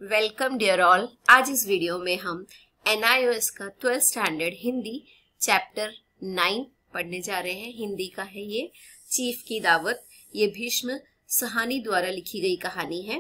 Welcome dear all. आज इस video में हम NIOS का 12th स्टैंडर्ड हिंदी चैप्टर 9 पढ़ने जा रहे हैं। हिंदी का है ये चीफ की दावत। ये भीष्म सहानी द्वारा लिखी गई कहानी है।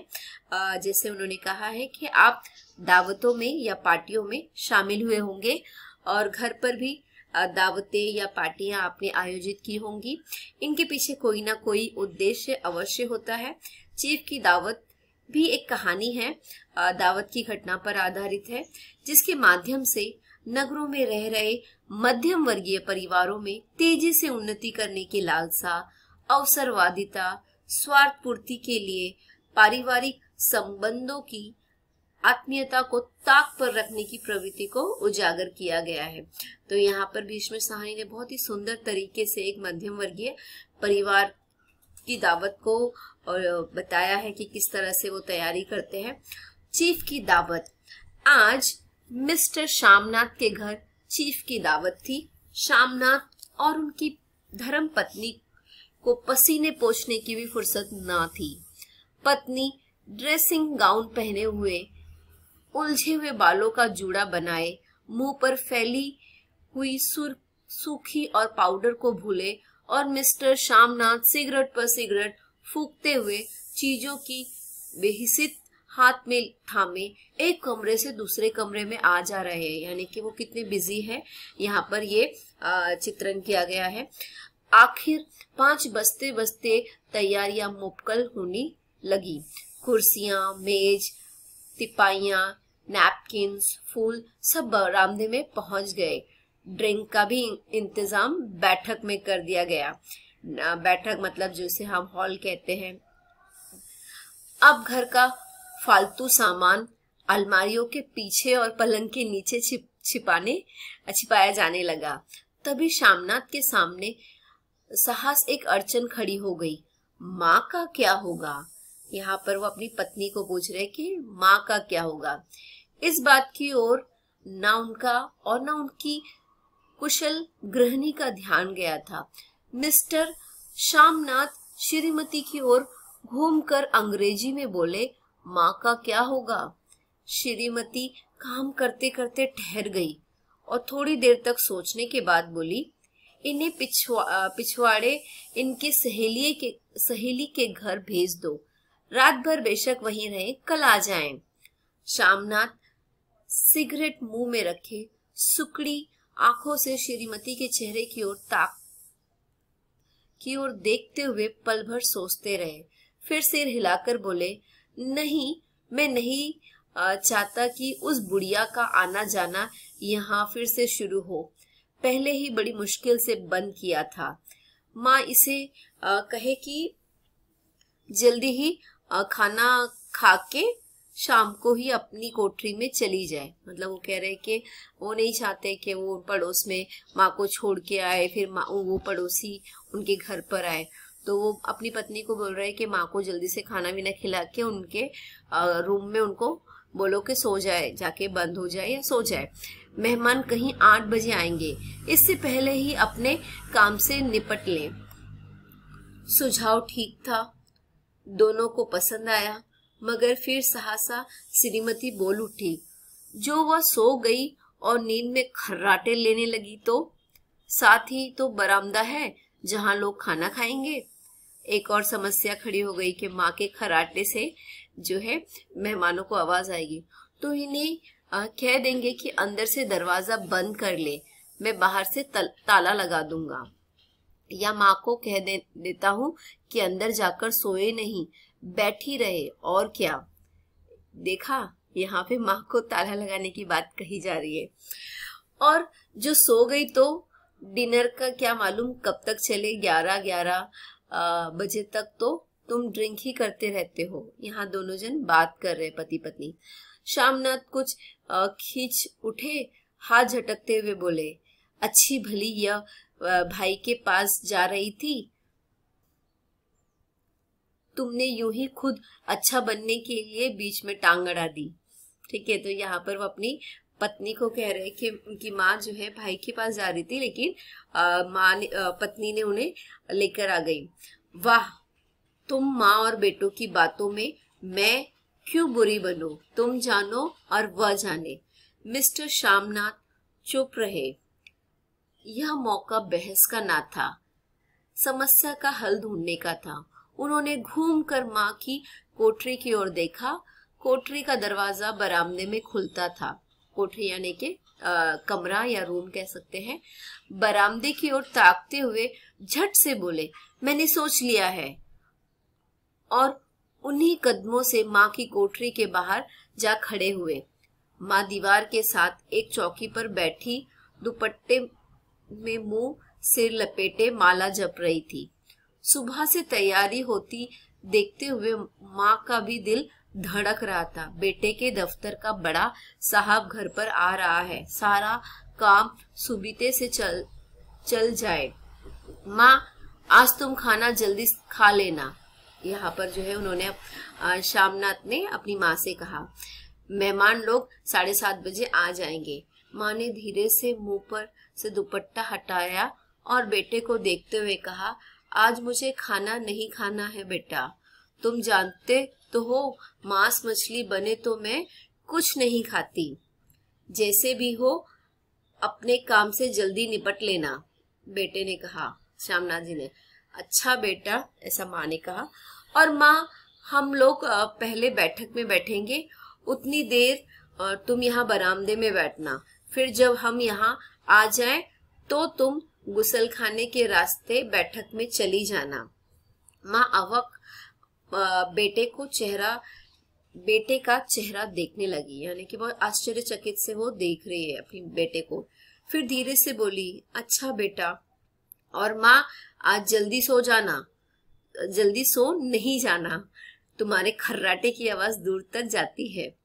जैसे उन्होंने कहा है कि आप दावतों में या पार्टियों में शामिल हुए होंगे और घर पर भी दावतें या पार्टियां आपने आयोजित की होंगी। इनके पीछे कोई ना कोई उद्देश्य अवश्य होता है। चीफ की दावत भी एक कहानी है, दावत की घटना पर आधारित है, जिसके माध्यम से नगरों में रह रहे मध्यम वर्गीय परिवारों में तेजी से उन्नति करने की लालसा, अवसरवादिता, स्वार्थ पूर्ति के लिए पारिवारिक संबंधों की आत्मीयता को ताक पर रखने की प्रवृत्ति को उजागर किया गया है। तो यहाँ पर भीष्म सहानी ने बहुत ही सुंदर तरीके से एक मध्यम वर्गीय परिवार की दावत को और बताया है कि किस तरह से वो तैयारी करते हैं। चीफ की दावत। आज मिस्टर श्यामनाथ के घर चीफ की दावत थी। श्यामनाथ और उनकी धर्म पत्नी को पसीने पोंछने की भी फुर्सत ना थी। पत्नी ड्रेसिंग गाउन पहने हुए, उलझे हुए बालों का जूड़ा बनाए, मुंह पर फैली हुई सूखी और पाउडर को भूले, और मिस्टर श्यामनाथ सिगरेट पर सिगरेट फूकते हुए चीजों की बेहिसित हाथ में थामे एक कमरे से दूसरे कमरे में आ जा रहे हैं। यानी कि वो कितने बिजी है, यहाँ पर ये चित्रण किया गया है। आखिर 5 बजते बजते तैयारियां मुकम्मल होने लगी। कुर्सियां, मेज, तिपाइयां, नैपकिन्स, फूल सब बरामदे में पहुंच गए। ड्रिंक का भी इंतजाम बैठक में कर दिया गया। बैठक मतलब जिसे हम हॉल कहते हैं। अब घर का फालतू सामान अलमारियों के पीछे और पलंग के नीचे छिपाया जाने लगा। तभी श्यामनाथ के सामने साहस एक अड़चन खड़ी हो गई। माँ का क्या होगा? यहाँ पर वो अपनी पत्नी को पूछ रहे कि माँ का क्या होगा। इस बात की ओर ना उनका और ना उनकी कुशल गृहिणी का ध्यान गया था। मिस्टर श्यामनाथ श्रीमती की ओर घूमकर अंग्रेजी में बोले, माँ का क्या होगा? श्रीमती काम करते करते ठहर गई और थोड़ी देर तक सोचने के बाद बोली, इन्हें पिछवाड़े इनके सहेली के घर भेज दो। रात भर बेशक वहीं रहे, कल आ जाएं। श्यामनाथ सिगरेट मुंह में रखे सुकड़ी आंखों से श्रीमती के चेहरे की ओर देखते हुए पल भर सोचते रहे। फिर सिर हिलाकर बोले, नहीं, मैं नहीं चाहता कि उस बुढ़िया का आना जाना यहाँ फिर से शुरू हो। पहले ही बड़ी मुश्किल से बंद किया था। माँ इसे कहे कि जल्दी ही खाना खा के शाम को ही अपनी कोठरी में चली जाए। मतलब वो कह रहे कि वो नहीं चाहते कि वो पड़ोस में माँ को छोड़ के आए, फिर वो पड़ोसी उनके घर पर आए। तो वो अपनी पत्नी को बोल रहे कि माँ को जल्दी से खाना भी ना खिला के उनके रूम में उनको बोलो कि सो जाए, जाके बंद हो जाए या सो जाए। मेहमान कहीं 8 बजे आएंगे, इससे पहले ही अपने काम से निपट लें। सुझाव ठीक था, दोनों को पसंद आया, मगर फिर सहसा श्रीमती बोल उठी, जो वह सो गई और नींद में खर्राटे लेने लगी तो साथ ही तो बरामदा है जहां लोग खाना खाएंगे। एक और समस्या खड़ी हो गई कि माँ के खर्राटे से जो है मेहमानों को आवाज आएगी, तो इन्हें कह देंगे कि अंदर से दरवाजा बंद कर ले, मैं बाहर से ताला लगा दूंगा। या माँ को कह देता हूँ कि अंदर जाकर सोए नहीं, बैठी रहे। और क्या? देखा, यहाँ पे माँ को ताला लगाने की बात कही जा रही है। और जो सो गई तो डिनर का क्या मालूम कब तक चले, 11 बजे तक तो तुम ड्रिंक ही करते रहते हो। यहाँ दोनों जन बात कर रहे, पति पत्नी। श्यामनाथ कुछ खींच उठे, हाथ झटकते हुए बोले, अच्छी भली यह भाई के पास जा रही थी, तुमने यूं ही खुद अच्छा बनने के लिए बीच में टांग अड़ा दी। ठीक है, तो यहाँ पर वो अपनी पत्नी को कह रहे कि उनकी माँ जो है भाई के पास जा रही थी, लेकिन पत्नी ने उन्हें लेकर आ गई। वाह, तुम माँ और बेटों की बातों में मैं क्यों बुरी बनो, तुम जानो और वह जाने। मिस्टर श्यामनाथ चुप रहे। यह मौका बहस का ना था, समस्या का हल ढूंढने का था। उन्होंने घूमकर माँ की कोठरी की ओर देखा। कोठरी का दरवाजा बरामदे में खुलता था। कोठरी यानी कि कमरा या रूम कह सकते हैं। बरामदे की ओर ताकते हुए झट से बोले, मैंने सोच लिया है। और उन्हीं कदमों से माँ की कोठरी के बाहर जा खड़े हुए। माँ दीवार के साथ एक चौकी पर बैठी दुपट्टे में मुंह सिर लपेटे माला जप रही थी। सुबह से तैयारी होती देखते हुए माँ का भी दिल धड़क रहा था। बेटे के दफ्तर का बड़ा साहब घर पर आ रहा है, सारा काम सुबीते से चल जाए। माँ, आज तुम खाना जल्दी खा लेना। यहाँ पर जो है उन्होंने श्यामनाथ ने अपनी माँ से कहा। मेहमान लोग 7:30 बजे आ जाएंगे। माँ ने धीरे से मुंह पर से दुपट्टा हटाया और बेटे को देखते हुए कहा, आज मुझे खाना नहीं खाना है बेटा। तुम जानते तो हो, मांस मछली बने तो मैं कुछ नहीं खाती। जैसे भी हो अपने काम से जल्दी निपट लेना, बेटे ने कहा। श्यामनाथ जी ने, अच्छा बेटा, ऐसा माँ ने कहा। और माँ, हम लोग पहले बैठक में बैठेंगे, उतनी देर तुम यहाँ बरामदे में बैठना। फिर जब हम यहाँ आ जाएं तो तुम गुसल खाने के रास्ते बैठक में चली जाना। माँ अवक बेटे का चेहरा देखने लगी, यानी कि बहुत आश्चर्यचकित से वो देख रही है अपने बेटे को। फिर धीरे से बोली, अच्छा बेटा। और माँ, आज जल्दी सो जाना, जल्दी सो नहीं जाना, तुम्हारे खर्राटे की आवाज दूर तक जाती है।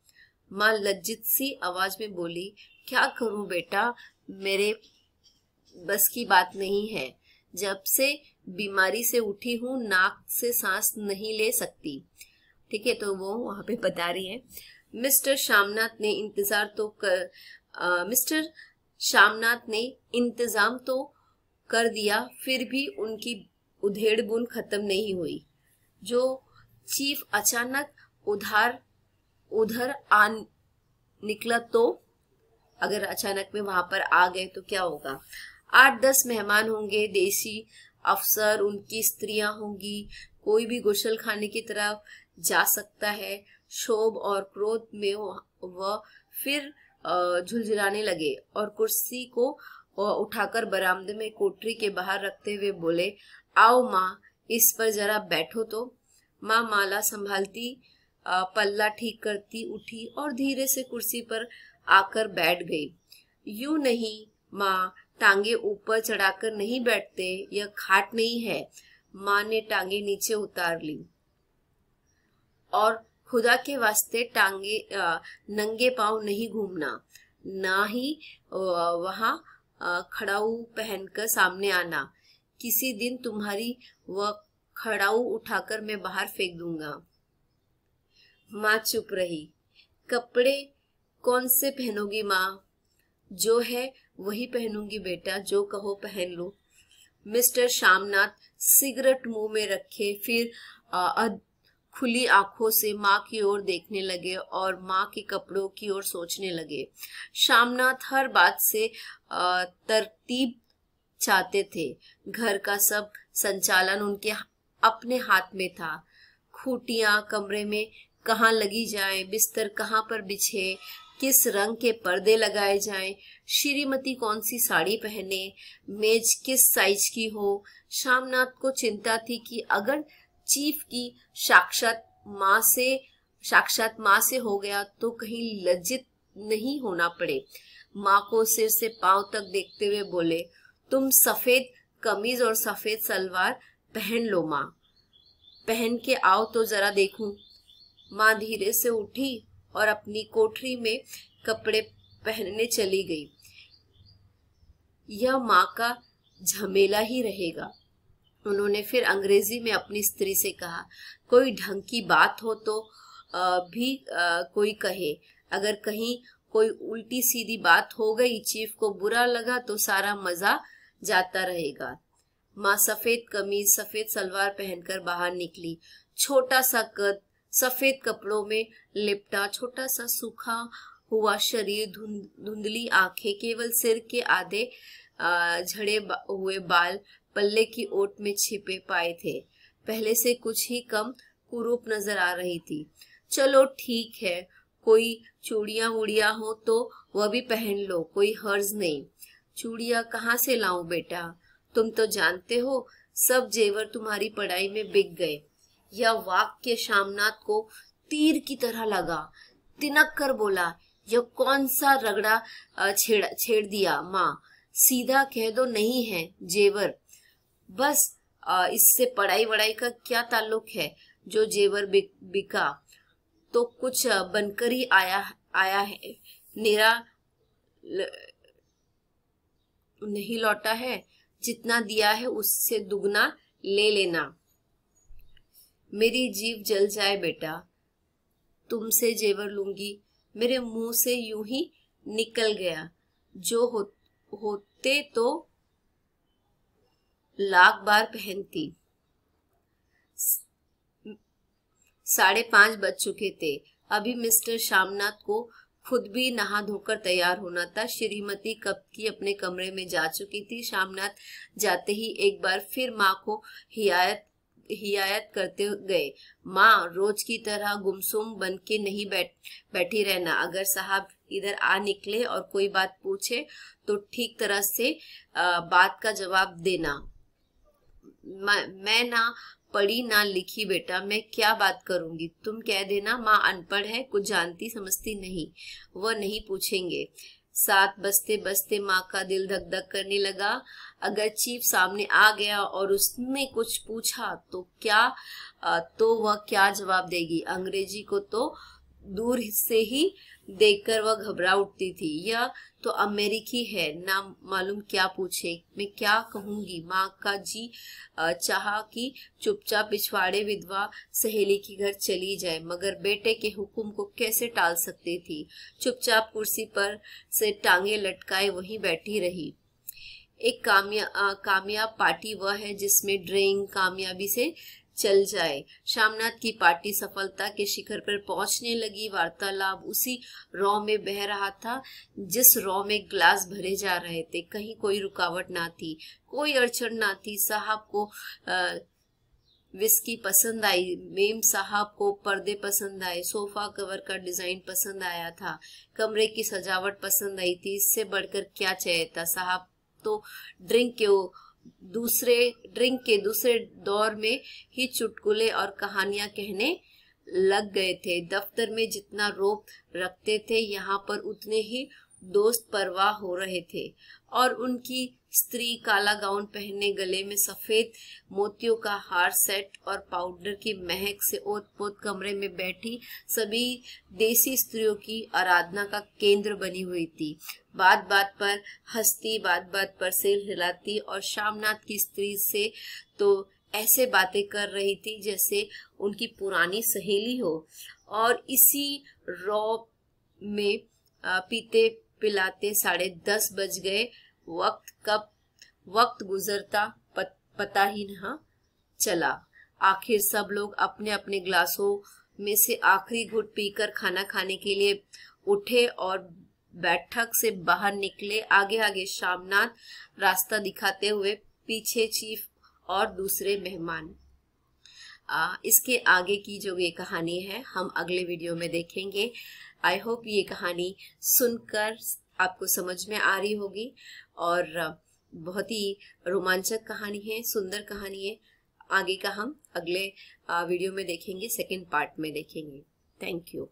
माँ लज्जित सी आवाज में बोली, क्या करूं बेटा, मेरे बस की बात नहीं है। जब से बीमारी से उठी हूँ नाक से सांस नहीं ले सकती। ठीक है, तो वो वहां पे बता रही है। मिस्टर श्यामनाथ ने इंतजाम तो कर दिया, फिर भी उनकी उधेड़ बुन खत्म नहीं हुई। जो चीफ अचानक उधर आ निकला तो अगर अचानक में वहां पर आ गए तो क्या होगा। 8-10 मेहमान होंगे, देसी अफसर, उनकी स्त्रियां होंगी। कोई भी गुसल खाने की तरफ जा सकता है। क्षोभ और क्रोध में वह फिर झुलझुलाने लगे और कुर्सी को उठाकर बरामदे में कोठरी के बाहर रखते हुए बोले, आओ माँ, इस पर जरा बैठो तो। माँ माला संभालती पल्ला ठीक करती उठी और धीरे से कुर्सी पर आकर बैठ गई। यूं नहीं माँ, टांगे ऊपर चढ़ाकर नहीं बैठते, यह खाट नहीं है। माँ ने टांगे नीचे उतार ली। और खुदा के वास्ते टांगे नंगे पांव नहीं घूमना, ना ही वहां खड़ाऊ पहनकर सामने आना। किसी दिन तुम्हारी वह खड़ाऊ उठाकर मैं बाहर फेंक दूंगा। माँ चुप रही। कपड़े कौन से पहनोगी माँ? जो है वही पहनूंगी बेटा, जो कहो पहन लो। मिस्टर श्यामनाथ सिगरेट मुंह में रखे फिर खुली आंखों से माँ की ओर देखने लगे और माँ के कपड़ों की ओर सोचने लगे। श्यामनाथ हर बात से तरतीब चाहते थे। घर का सब संचालन उनके अपने हाथ में था। खूटियां कमरे में कहाँ लगी जाए, बिस्तर कहाँ पर बिछे, किस रंग के पर्दे लगाए जाएं, श्रीमती कौन सी साड़ी पहने, मेज किस साइज की हो। श्यामनाथ को चिंता थी कि अगर चीफ की साक्षात माँ से हो गया तो कहीं लज्जित नहीं होना पड़े। माँ को सिर से पांव तक देखते हुए बोले, तुम सफेद कमीज और सफेद सलवार पहन लो माँ, पहन के आओ तो जरा देखूं। माँ धीरे से उठी और अपनी कोठरी में कपड़े पहनने चली गई। यह माँ का झमेला ही रहेगा। उन्होंने फिर अंग्रेजी में अपनी स्त्री से कहा, कोई ढंग की बात हो तो भी कोई कहे। अगर कहीं कोई उल्टी सीधी बात हो गई, चीफ को बुरा लगा तो सारा मजा जाता रहेगा। माँ सफेद कमीज सफेद सलवार पहनकर बाहर निकली। छोटा सा कद, सफेद कपड़ों में लिपटा छोटा सा सूखा हुआ शरीर, धुंधली आंखें, केवल सिर के आधे झड़े हुए बाल पल्ले की ओट में छिपे पाए थे। पहले से कुछ ही कम कुरूप नजर आ रही थी। चलो ठीक है, कोई चूड़ियां वूड़ियां हो तो वह भी पहन लो, कोई हर्ज नहीं। चूड़ियां कहाँ से लाऊं बेटा? तुम तो जानते हो सब जेवर तुम्हारी पढ़ाई में बिक गए। यह वाक्य श्यामनाथ को तीर की तरह लगा। तिनक कर बोला, यह कौन सा रगड़ा छेड़ दिया माँ? सीधा कह दो नहीं है जेवर। बस इससे पढ़ाई वढ़ाई का क्या ताल्लुक है? जो जेवर बिका तो कुछ बनकर ही आया है, मेरा नहीं लौटा है। जितना दिया है उससे दुगना ले लेना। मेरी जीभ जल जाए बेटा, तुमसे जेवर लूंगी। मेरे मुंह से यूं ही निकल गया। जो होते तो लाख बार पहनती। 5:30 बज चुके थे। अभी मिस्टर श्यामनाथ को खुद भी नहा धोकर तैयार होना था। श्रीमती कब की अपने कमरे में जा चुकी थी। श्यामनाथ जाते ही एक बार फिर माँ को हियायत करते गए। माँ, रोज की तरह गुमसुम बन के नहीं बैठी रहना। अगर साहब इधर आ निकले और कोई बात पूछे तो ठीक तरह से बात का जवाब देना। मैं ना पढ़ी ना लिखी बेटा, मैं क्या बात करूंगी? तुम कह देना माँ अनपढ़ है, कुछ जानती समझती नहीं। वह नहीं पूछेंगे। 7 बजते बजते माँ का दिल धक धक करने लगा। अगर चीफ सामने आ गया और उसने कुछ पूछा तो वह क्या जवाब देगी? अंग्रेजी को तो दूर से ही देखकर वह घबरा उठती थी। यह तो अमेरिकी है, ना मालूम क्या पूछे। मैं क्या कहूंगी? माँ का जी चाहा कि चुपचाप पिछवाड़े विधवा सहेली के घर चली जाए, मगर बेटे के हुक्म को कैसे टाल सकती थी। चुपचाप कुर्सी पर से टांगे लटकाए वहीं बैठी रही। एक कामयाब पार्टी वह है जिसमें ड्राइंग कामयाबी से चल जाए। श्यामनाथ की पार्टी सफलता के शिखर पर पहुंचने लगी। वार्तालाप उसी रॉ में बह रहा था जिस रॉ में ग्लास भरे जा रहे थे। कहीं कोई रुकावट ना थी, कोई अड़चन ना थी। साहब को विस्की पसंद आई, मेम साहब को पर्दे पसंद आए, सोफा कवर का डिजाइन पसंद आया था, कमरे की सजावट पसंद आई थी। इससे बढ़कर क्या चाहिए था? साहब तो ड्रिंक के दूसरे दौर में ही चुटकुले और कहानियां कहने लग गए थे। दफ्तर में जितना रोब रखते थे, यहाँ पर उतने ही दोस्त परवाह हो रहे थे। और उनकी स्त्री काला गाउन पहने, गले में सफेद मोतियों का हार सेट और पाउडर की महक से ओत-पोत कमरे में बैठी सभी देसी स्त्रियों की आराधना का केंद्र बनी हुई थी। बात बात पर हंसती, बात बात पर सिर हिलाती और श्यामनाथ की स्त्री से तो ऐसे बातें कर रही थी जैसे उनकी पुरानी सहेली हो। और इसी रॉ में पीते पिलाते 10:30 बज गए। वक्त गुजरता पता ही न चला। आखिर सब लोग अपने अपने ग्लासों में से आखिरी घुट पीकर खाना खाने के लिए उठे और बैठक से बाहर निकले। आगे आगे श्यामनाथ रास्ता दिखाते हुए, पीछे चीफ और दूसरे मेहमान। इसके आगे की जो ये कहानी है हम अगले वीडियो में देखेंगे। आई होप ये कहानी सुनकर आपको समझ में आ रही होगी और बहुत ही रोमांचक कहानी है, सुंदर कहानी है। आगे का हम अगले वीडियो में देखेंगे, सेकंड पार्ट में देखेंगे। Thank you.